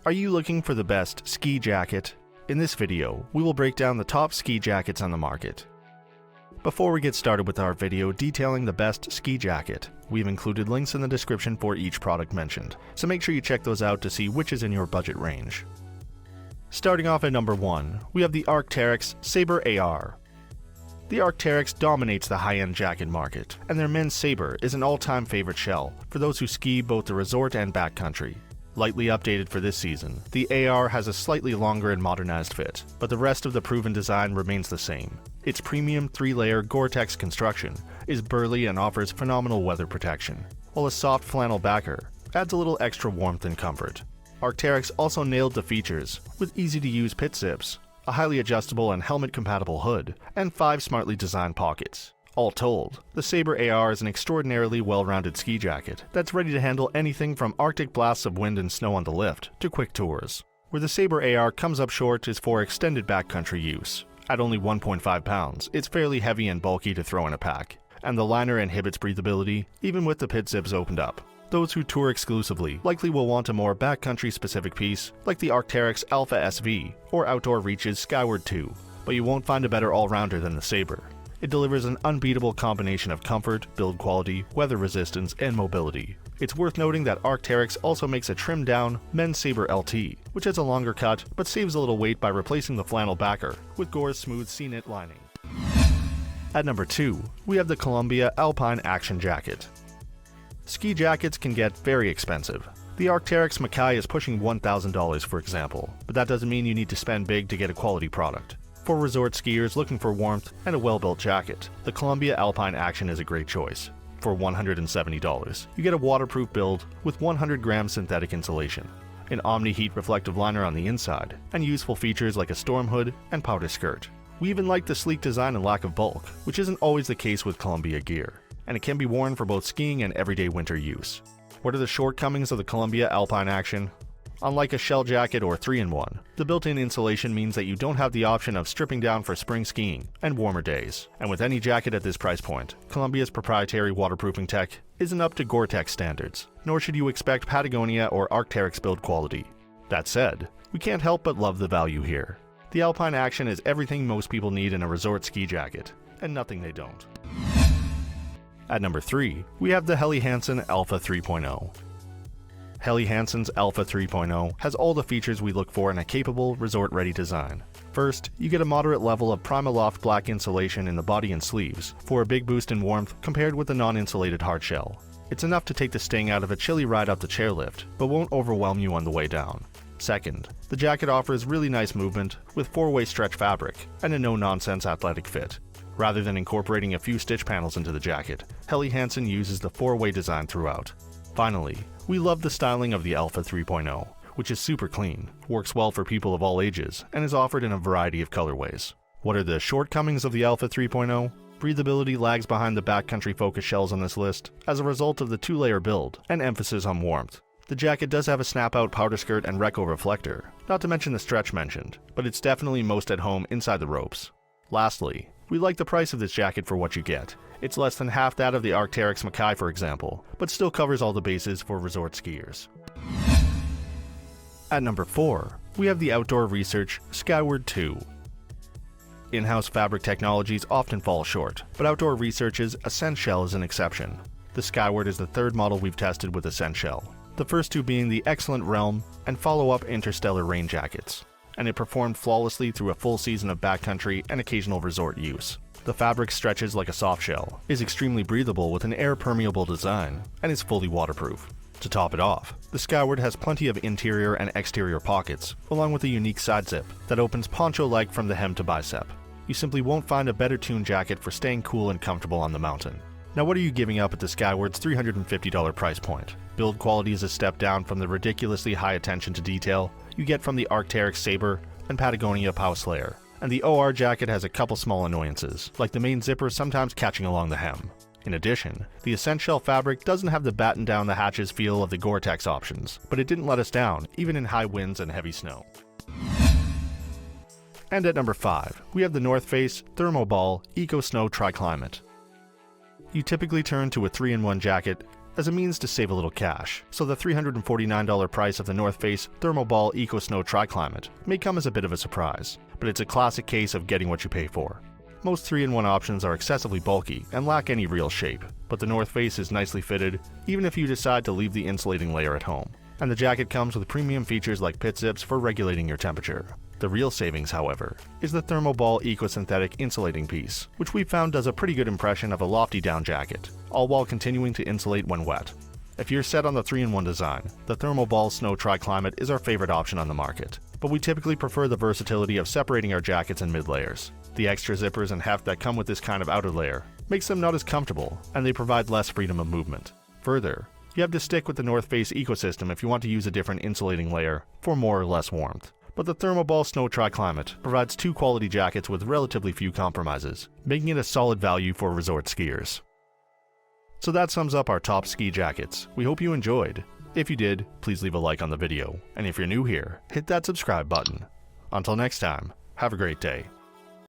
Are you looking for the best ski jacket? In this video, we will break down the top ski jackets on the market. Before we get started with our video detailing the best ski jacket, we've included links in the description for each product mentioned, so make sure you check those out to see which is in your budget range. Starting off at number 1, we have the Arcteryx Sabre AR. The Arcteryx dominates the high-end jacket market, and their men's Sabre is an all-time favorite shell for those who ski both the resort and backcountry. Lightly updated for this season, the AR has a slightly longer and modernized fit, but the rest of the proven design remains the same. Its premium 3-layer Gore-Tex construction is burly and offers phenomenal weather protection, while a soft flannel backer adds a little extra warmth and comfort. Arcteryx also nailed the features with easy-to-use pit zips, a highly adjustable and helmet-compatible hood, and 5 smartly designed pockets. All told, the Sabre AR is an extraordinarily well-rounded ski jacket that's ready to handle anything from Arctic blasts of wind and snow on the lift to quick tours. Where the Sabre AR comes up short is for extended backcountry use. At only 1.5 pounds, it's fairly heavy and bulky to throw in a pack, and the liner inhibits breathability even with the pit zips opened up. Those who tour exclusively likely will want a more backcountry-specific piece like the Arcteryx Alpha SV or Outdoor Reach's Skyward 2, but you won't find a better all-rounder than the Sabre. It delivers an unbeatable combination of comfort, build quality, weather resistance, and mobility. It's worth noting that Arcteryx also makes a trimmed-down men's Sabre LT, which has a longer cut but saves a little weight by replacing the flannel backer with Gore's smooth C-knit lining. At number 2, we have the Columbia Alpine Action Jacket. Ski jackets can get very expensive. The Arcteryx Mackay is pushing $1,000 for example, but that doesn't mean you need to spend big to get a quality product. For resort skiers looking for warmth and a well-built jacket, the Columbia Alpine Action is a great choice. For $170, you get a waterproof build with 100 grams synthetic insulation, an Omni-Heat reflective liner on the inside, and useful features like a storm hood and powder skirt. We even like the sleek design and lack of bulk, which isn't always the case with Columbia gear, and it can be worn for both skiing and everyday winter use. What are the shortcomings of the Columbia Alpine Action? Unlike a shell jacket or 3-in-1, the built-in insulation means that you don't have the option of stripping down for spring skiing and warmer days. And with any jacket at this price point, Columbia's proprietary waterproofing tech isn't up to Gore-Tex standards, nor should you expect Patagonia or Arcteryx build quality. That said, we can't help but love the value here. The Alpine Action is everything most people need in a resort ski jacket, and nothing they don't. At number 3, we have the Helly Hansen Alpha 3.0. Helly Hansen's Alpha 3.0 has all the features we look for in a capable, resort-ready design. First, you get a moderate level of Primaloft black insulation in the body and sleeves for a big boost in warmth compared with the non-insulated hardshell. It's enough to take the sting out of a chilly ride up the chairlift, but won't overwhelm you on the way down. Second, the jacket offers really nice movement with 4-way stretch fabric and a no-nonsense athletic fit. Rather than incorporating a few stitch panels into the jacket, Helly Hansen uses the 4-way design throughout. Finally, we love the styling of the Alpha 3.0, which is super clean, works well for people of all ages, and is offered in a variety of colorways. What are the shortcomings of the Alpha 3.0? Breathability lags behind the backcountry focus shells on this list as a result of the 2-layer build and emphasis on warmth. The jacket does have a snap-out powder skirt and Reco reflector, not to mention the stretch mentioned, but it's definitely most at home inside the ropes. Lastly, we like the price of this jacket for what you get. It's less than half that of the Arcteryx Mackay for example, but still covers all the bases for resort skiers. At number 4, we have the Outdoor Research Skyward 2. In-house fabric technologies often fall short, but Outdoor Research's Ascent Shell is an exception. The Skyward is the third model we've tested with Ascent Shell, the first two being the excellent Realm and follow-up Interstellar rain jackets, and it performed flawlessly through a full season of backcountry and occasional resort use. The fabric stretches like a soft shell, is extremely breathable with an air-permeable design, and is fully waterproof. To top it off, the Skyward has plenty of interior and exterior pockets, along with a unique side zip that opens poncho-like from the hem to bicep. You simply won't find a better tuned jacket for staying cool and comfortable on the mountain. Now what are you giving up at the Skyward's $350 price point? Build quality is a step down from the ridiculously high attention to detail you get from the Arcteryx Sabre and Patagonia Pow Slayer. And the OR jacket has a couple small annoyances, like the main zipper sometimes catching along the hem. In addition, the Ascent Shell fabric doesn't have the batten down the hatches feel of the Gore-Tex options, but it didn't let us down, even in high winds and heavy snow. And at number 5, we have the North Face ThermoBall Eco Snow Triclimate. You typically turn to a 3-in-1 jacket as a means to save a little cash, so the $349 price of the North Face ThermoBall Eco Snow Triclimate may come as a bit of a surprise, but it's a classic case of getting what you pay for. Most 3-in-1 options are excessively bulky and lack any real shape, but the North Face is nicely fitted even if you decide to leave the insulating layer at home. And the jacket comes with premium features like pit zips for regulating your temperature. The real savings, however, is the ThermoBall Eco-Synthetic insulating piece, which we found does a pretty good impression of a lofty down jacket, all while continuing to insulate when wet. If you're set on the 3-in-1 design, the ThermoBall Snow Triclimate is our favorite option on the market, but we typically prefer the versatility of separating our jackets in mid-layers. The extra zippers and heft that come with this kind of outer layer makes them not as comfortable, and they provide less freedom of movement. Further, you have to stick with the North Face ecosystem if you want to use a different insulating layer for more or less warmth. But the ThermoBall Snow Triclimate provides 2 quality jackets with relatively few compromises, making it a solid value for resort skiers. So that sums up our top ski jackets. We hope you enjoyed. If you did, please leave a like on the video, and if you're new here, hit that subscribe button. Until next time, have a great day.